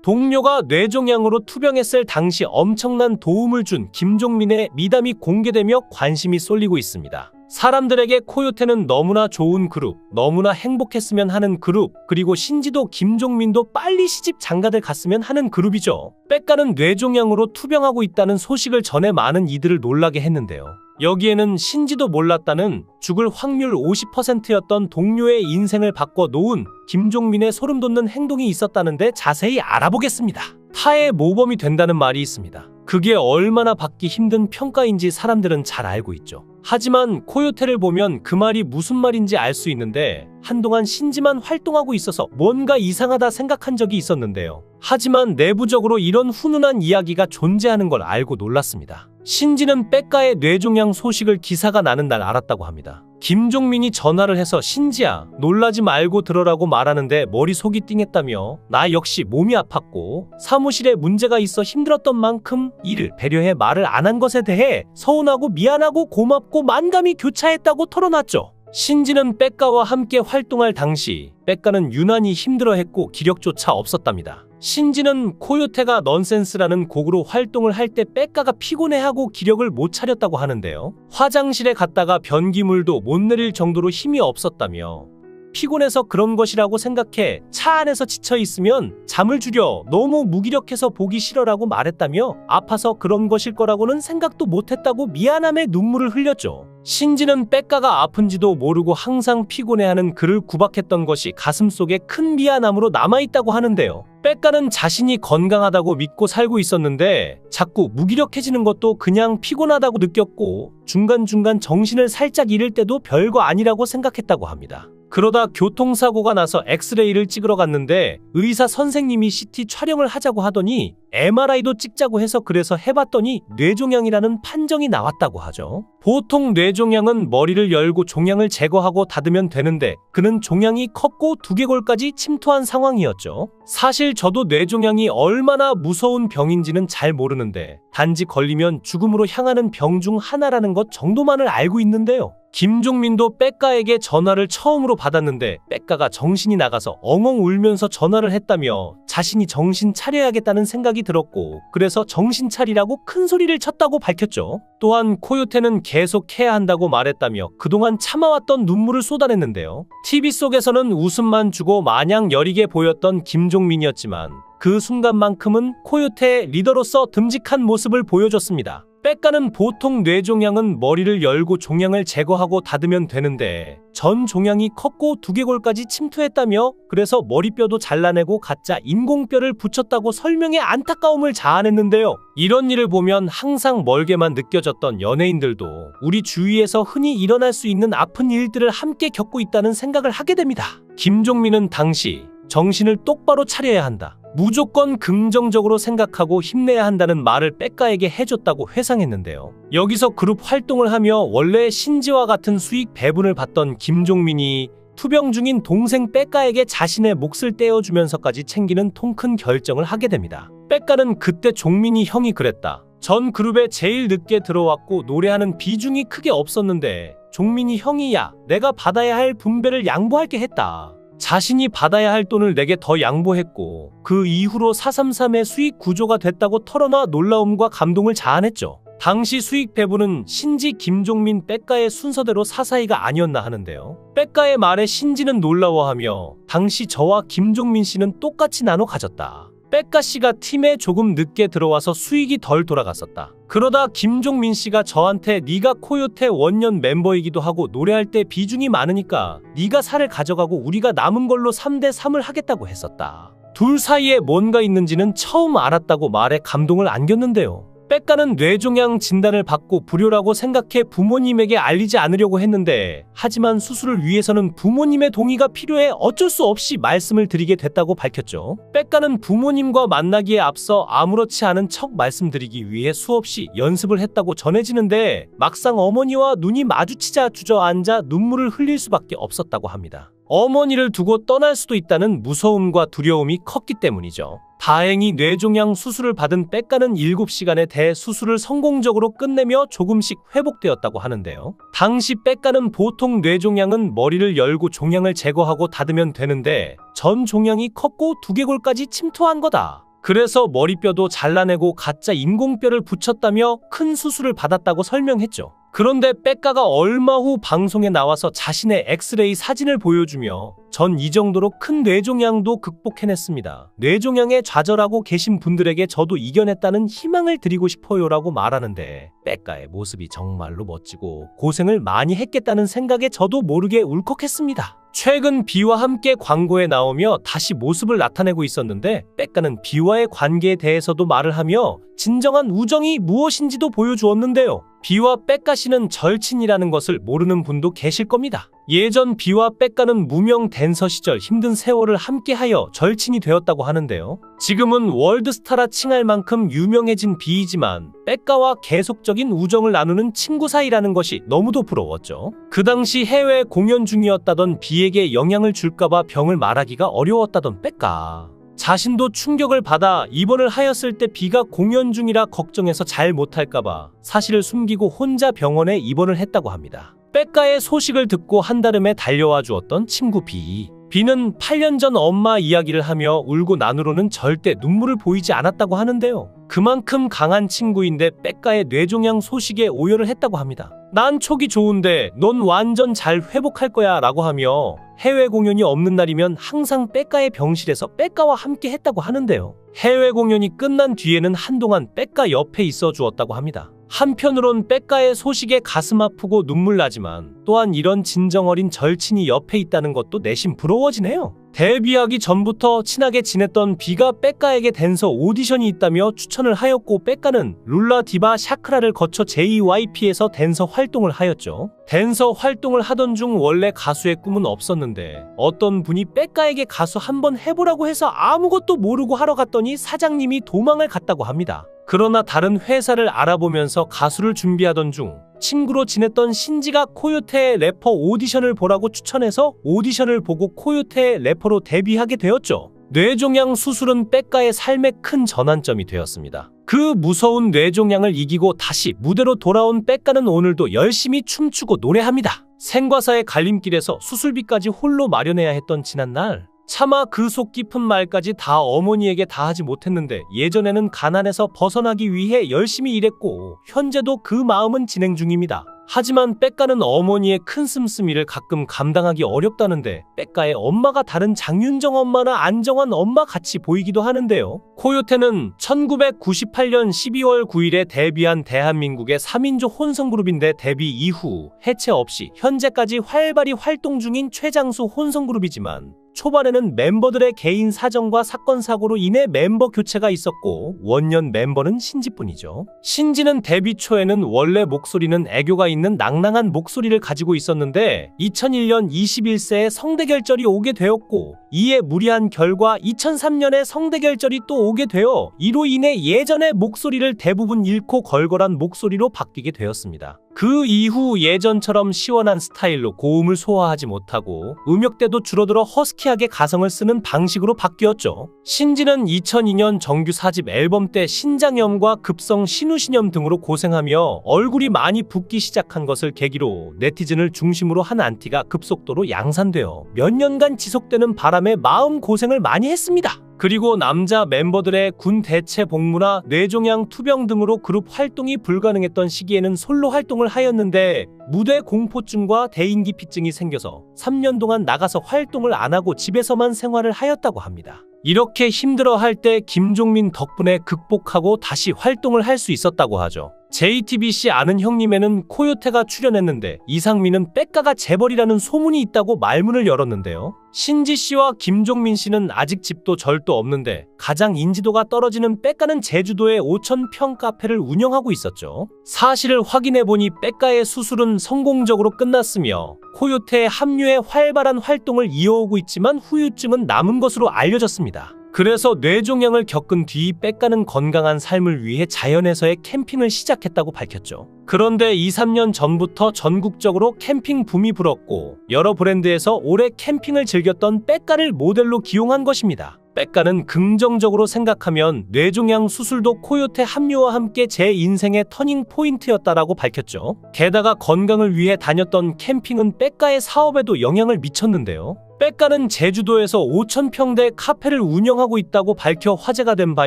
동료가 뇌종양으로 투병했을 당시 엄청난 도움을 준 김종민의 미담이 공개되며 관심이 쏠리고 있습니다. 사람들에게 코요테는 너무나 좋은 그룹, 너무나 행복했으면 하는 그룹, 그리고 신지도 김종민도 빨리 시집 장가들 갔으면 하는 그룹이죠. 백가는 뇌종양으로 투병하고 있다는 소식을 전해 많은 이들을 놀라게 했는데요. 여기에는 신지도 몰랐다는 죽을 확률 50%였던 동료의 인생을 바꿔 놓은 김종민의 소름 돋는 행동이 있었다는데 자세히 알아보겠습니다. 타의 모범이 된다는 말이 있습니다. 그게 얼마나 받기 힘든 평가인지 사람들은 잘 알고 있죠. 하지만 코요테를 보면 그 말이 무슨 말인지 알 수 있는데 한동안 신지만 활동하고 있어서 뭔가 이상하다 생각한 적이 있었는데요. 하지만 내부적으로 이런 훈훈한 이야기가 존재하는 걸 알고 놀랐습니다. 신지는 백가의 뇌종양 소식을 기사가 나는 날 알았다고 합니다. 김종민이 전화를 해서 신지야 놀라지 말고 들어라고 말하는데 머리속이 띵했다며 나 역시 몸이 아팠고 사무실에 문제가 있어 힘들었던 만큼 이를 배려해 말을 안 한 것에 대해 서운하고 미안하고 고맙고 만감이 교차했다고 털어놨죠. 신지는 백가와 함께 활동할 당시 백가는 유난히 힘들어했고 기력조차 없었답니다. 신지는 코요테가 넌센스라는 곡으로 활동을 할 때 백가가 피곤해하고 기력을 못 차렸다고 하는데요. 화장실에 갔다가 변기물도 못 내릴 정도로 힘이 없었다며 피곤해서 그런 것이라고 생각해 차 안에서 지쳐 있으면 잠을 줄여 너무 무기력해서 보기 싫어라고 말했다며 아파서 그런 것일 거라고는 생각도 못했다고 미안함에 눈물을 흘렸죠. 신지는 백가가 아픈지도 모르고 항상 피곤해하는 그를 구박했던 것이 가슴속에 큰 미안함으로 남아있다고 하는데요. 백가는 자신이 건강하다고 믿고 살고 있었는데 자꾸 무기력해지는 것도 그냥 피곤하다고 느꼈고 중간중간 정신을 살짝 잃을 때도 별거 아니라고 생각했다고 합니다. 그러다 교통사고가 나서 엑스레이를 찍으러 갔는데 의사 선생님이 CT 촬영을 하자고 하더니 MRI도 찍자고 해서 그래서 해봤더니 뇌종양이라는 판정이 나왔다고 하죠. 보통 뇌종양은 머리를 열고 종양을 제거하고 닫으면 되는데 그는 종양이 컸고 두개골까지 침투한 상황이었죠. 사실 저도 뇌종양이 얼마나 무서운 병인지는 잘 모르는데 단지 걸리면 죽음으로 향하는 병 중 하나라는 것 정도만을 알고 있는데요. 김종민도 백가에게 전화를 처음으로 받았는데 백가가 정신이 나가서 엉엉 울면서 전화를 했다며 자신이 정신 차려야겠다는 생각이 들었고 그래서 정신 차리라고 큰 소리를 쳤다고 밝혔죠. 또한 코요테는 계속 해야 한다고 말했다며 그동안 참아왔던 눈물을 쏟아냈는데요. TV 속에서는 웃음만 주고 마냥 여리게 보였던 김종민이었지만 그 순간만큼은 코요테의 리더로서 듬직한 모습을 보여줬습니다. 백가는 보통 뇌종양은 머리를 열고 종양을 제거하고 닫으면 되는데 전 종양이 컸고 두개골까지 침투했다며 그래서 머리뼈도 잘라내고 가짜 인공뼈를 붙였다고 설명해 안타까움을 자아냈는데요. 이런 일을 보면 항상 멀게만 느껴졌던 연예인들도 우리 주위에서 흔히 일어날 수 있는 아픈 일들을 함께 겪고 있다는 생각을 하게 됩니다. 김종민은 당시 정신을 똑바로 차려야 한다. 무조건 긍정적으로 생각하고 힘내야 한다는 말을 백가에게 해줬다고 회상했는데요. 여기서 그룹 활동을 하며 원래 신지와 같은 수익 배분을 받던 김종민이 투병 중인 동생 백가에게 자신의 몫을 떼어주면서까지 챙기는 통큰 결정을 하게 됩니다. 백가는 그때 종민이 형이 그랬다. 전 그룹에 제일 늦게 들어왔고 노래하는 비중이 크게 없었는데 종민이 형이 야 내가 받아야 할 분배를 양보할게 했다. 자신이 받아야 할 돈을 내게 더 양보했고 그 이후로 433의 수익 구조가 됐다고 털어놔 놀라움과 감동을 자아냈죠. 당시 수익 배분은 신지, 김종민, 백가의 순서대로 사사이가 아니었나 하는데요. 백가의 말에 신지는 놀라워하며 당시 저와 김종민 씨는 똑같이 나눠 가졌다. 백가 씨가 팀에 조금 늦게 들어와서 수익이 덜 돌아갔었다. 그러다 김종민 씨가 저한테 네가 코요테 원년 멤버이기도 하고 노래할 때 비중이 많으니까 네가 살을 가져가고 우리가 남은 걸로 3대3을 하겠다고 했었다. 둘 사이에 뭔가 있는지는 처음 알았다고 말에 감동을 안겼는데요. 백가는 뇌종양 진단을 받고 불효라고 생각해 부모님에게 알리지 않으려고 했는데 하지만 수술을 위해서는 부모님의 동의가 필요해 어쩔 수 없이 말씀을 드리게 됐다고 밝혔죠. 백가는 부모님과 만나기에 앞서 아무렇지 않은 척 말씀드리기 위해 수없이 연습을 했다고 전해지는데 막상 어머니와 눈이 마주치자 주저앉아 눈물을 흘릴 수밖에 없었다고 합니다. 어머니를 두고 떠날 수도 있다는 무서움과 두려움이 컸기 때문이죠. 다행히 뇌종양 수술을 받은 백가는 7시간의 대수술을 성공적으로 끝내며 조금씩 회복되었다고 하는데요. 당시 백가는 보통 뇌종양은 머리를 열고 종양을 제거하고 닫으면 되는데 전 종양이 컸고 두개골까지 침투한 거다. 그래서 머리뼈도 잘라내고 가짜 인공뼈를 붙였다며 큰 수술을 받았다고 설명했죠. 그런데 백가가 얼마 후 방송에 나와서 자신의 엑스레이 사진을 보여주며 전 이 정도로 큰 뇌종양도 극복해냈습니다. 뇌종양에 좌절하고 계신 분들에게 저도 이겨냈다는 희망을 드리고 싶어요라고 말하는데 백가의 모습이 정말로 멋지고 고생을 많이 했겠다는 생각에 저도 모르게 울컥했습니다. 최근 비와 함께 광고에 나오며 다시 모습을 나타내고 있었는데 백가는 비와의 관계에 대해서도 말을 하며 진정한 우정이 무엇인지도 보여주었는데요. 비와 백가 씨는 절친이라는 것을 모르는 분도 계실 겁니다. 예전 비와 백가는 무명 댄서 시절 힘든 세월을 함께하여 절친이 되었다고 하는데요. 지금은 월드스타라 칭할 만큼 유명해진 비이지만 백가와 계속적인 우정을 나누는 친구 사이라는 것이 너무도 부러웠죠. 그 당시 해외 공연 중이었다던 비에게 영향을 줄까봐 병을 말하기가 어려웠다던 백가. 자신도 충격을 받아 입원을 하였을 때 비가 공연 중이라 걱정해서 잘 못할까봐 사실을 숨기고 혼자 병원에 입원을 했다고 합니다. 백가의 소식을 듣고 한달음에 달려와 주었던 친구 비. 비는 8년 전 엄마 이야기를 하며 울고 난 후로는 절대 눈물을 보이지 않았다고 하는데요. 그만큼 강한 친구인데 백가의 뇌종양 소식에 오열을 했다고 합니다. 난 촉이 좋은데 넌 완전 잘 회복할 거야 라고 하며 해외 공연이 없는 날이면 항상 백가의 병실에서 백가와 함께 했다고 하는데요. 해외 공연이 끝난 뒤에는 한동안 백가 옆에 있어 주었다고 합니다. 한편으론 백가의 소식에 가슴 아프고 눈물 나지만 또한 이런 진정 어린 절친이 옆에 있다는 것도 내심 부러워지네요. 데뷔하기 전부터 친하게 지냈던 비가 백가에게 댄서 오디션이 있다며 추천을 하였고 백가는 룰라 디바 샤크라를 거쳐 JYP에서 댄서 활동을 하였죠. 댄서 활동을 하던 중 원래 가수의 꿈은 없었는데 어떤 분이 백가에게 가수 한번 해보라고 해서 아무것도 모르고 하러 갔더니 사장님이 도망을 갔다고 합니다. 그러나 다른 회사를 알아보면서 가수를 준비하던 중 친구로 지냈던 신지가 코요테의 래퍼 오디션을 보라고 추천해서 오디션을 보고 코요테의 래퍼로 데뷔하게 되었죠. 뇌종양 수술은 백가의 삶에 큰 전환점이 되었습니다. 그 무서운 뇌종양을 이기고 다시 무대로 돌아온 백가는 오늘도 열심히 춤추고 노래합니다. 생과사의 갈림길에서 수술비까지 홀로 마련해야 했던 지난날 차마 그 속 깊은 말까지 다 어머니에게 다 하지 못했는데 예전에는 가난에서 벗어나기 위해 열심히 일했고 현재도 그 마음은 진행 중입니다. 하지만 백가는 어머니의 큰 씀씀이를 가끔 감당하기 어렵다는데 백가의 엄마가 다른 장윤정 엄마나 안정환 엄마 같이 보이기도 하는데요. 코요테는 1998년 12월 9일에 데뷔한 대한민국의 3인조 혼성그룹인데 데뷔 이후 해체 없이 현재까지 활발히 활동 중인 최장수 혼성그룹이지만 초반에는 멤버들의 개인 사정과 사건 사고로 인해 멤버 교체가 있었고 원년 멤버는 신지뿐이죠. 신지는 데뷔 초에는 원래 목소리는 애교가 있는 낭낭한 목소리를 가지고 있었는데 2001년 21세에 성대결절이 오게 되었고 이에 무리한 결과 2003년에 성대결절이 또 오게 되어 이로 인해 예전의 목소리를 대부분 잃고 걸걸한 목소리로 바뀌게 되었습니다. 그 이후 예전처럼 시원한 스타일로 고음을 소화하지 못하고 음역대도 줄어들어 허스키하게 가성을 쓰는 방식으로 바뀌었죠. 신지는 2002년 정규 4집 앨범 때 신장염과 급성 신우신염 등으로 고생하며 얼굴이 많이 붓기 시작한 것을 계기로 네티즌을 중심으로 한 안티가 급속도로 양산되어 몇 년간 지속되는 바람에 마음고생을 많이 했습니다. 그리고 남자 멤버들의 군 대체 복무나 뇌종양 투병 등으로 그룹 활동이 불가능했던 시기에는 솔로 활동을 하였는데 무대 공포증과 대인기피증이 생겨서 3년 동안 나가서 활동을 안 하고 집에서만 생활을 하였다고 합니다. 이렇게 힘들어할 때 김종민 덕분에 극복하고 다시 활동을 할 수 있었다고 하죠. JTBC 아는 형님에는 코요테가 출연했는데 이상민은 백가가 재벌이라는 소문이 있다고 말문을 열었는데요. 신지 씨와 김종민 씨는 아직 집도 절도 없는데 가장 인지도가 떨어지는 백가는 제주도에 5,000평 카페를 운영하고 있었죠. 사실을 확인해보니 백가의 수술은 성공적으로 끝났으며 코요테의 합류에 활발한 활동을 이어오고 있지만 후유증은 남은 것으로 알려졌습니다. 그래서 뇌종양을 겪은 뒤 백가는 건강한 삶을 위해 자연에서의 캠핑을 시작했다고 밝혔죠. 그런데 2, 3년 전부터 전국적으로 캠핑 붐이 불었고 여러 브랜드에서 오래 캠핑을 즐겼던 백가를 모델로 기용한 것입니다. 백가는 긍정적으로 생각하면 뇌종양 수술도 코요테 합류와 함께 제 인생의 터닝 포인트였다라고 밝혔죠. 게다가 건강을 위해 다녔던 캠핑은 백가의 사업에도 영향을 미쳤는데요. 백가는 제주도에서 5,000평대 카페를 운영하고 있다고 밝혀 화제가 된 바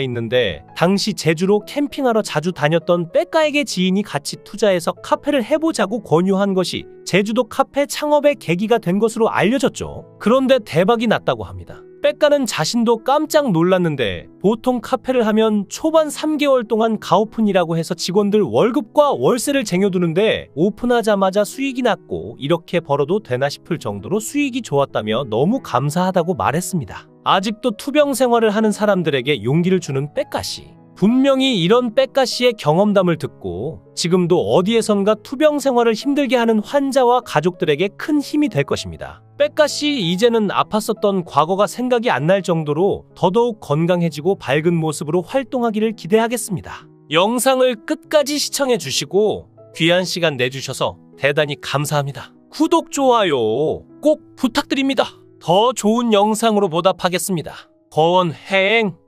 있는데, 당시 제주로 캠핑하러 자주 다녔던 백가에게 지인이 같이 투자해서 카페를 해보자고 권유한 것이 제주도 카페 창업의 계기가 된 것으로 알려졌죠. 그런데 대박이 났다고 합니다. 백가는 자신도 깜짝 놀랐는데, 보통 카페를 하면 초반 3개월 동안 가오픈이라고 해서 직원들 월급과 월세를 쟁여두는데 오픈하자마자 수익이 났고 이렇게 벌어도 되나 싶을 정도로 수익이 좋았다며 너무 감사하다고 말했습니다. 아직도 투병 생활을 하는 사람들에게 용기를 주는 백가씨. 분명히 이런 백가씨의 경험담을 듣고 지금도 어디에선가 투병 생활을 힘들게 하는 환자와 가족들에게 큰 힘이 될 것입니다. 백가씨, 이제는 아팠었던 과거가 생각이 안 날 정도로 더더욱 건강해지고 밝은 모습으로 활동하기를 기대하겠습니다. 영상을 끝까지 시청해 주시고 귀한 시간 내주셔서 대단히 감사합니다. 구독, 좋아요 꼭 부탁드립니다. 더 좋은 영상으로 보답하겠습니다. 거원행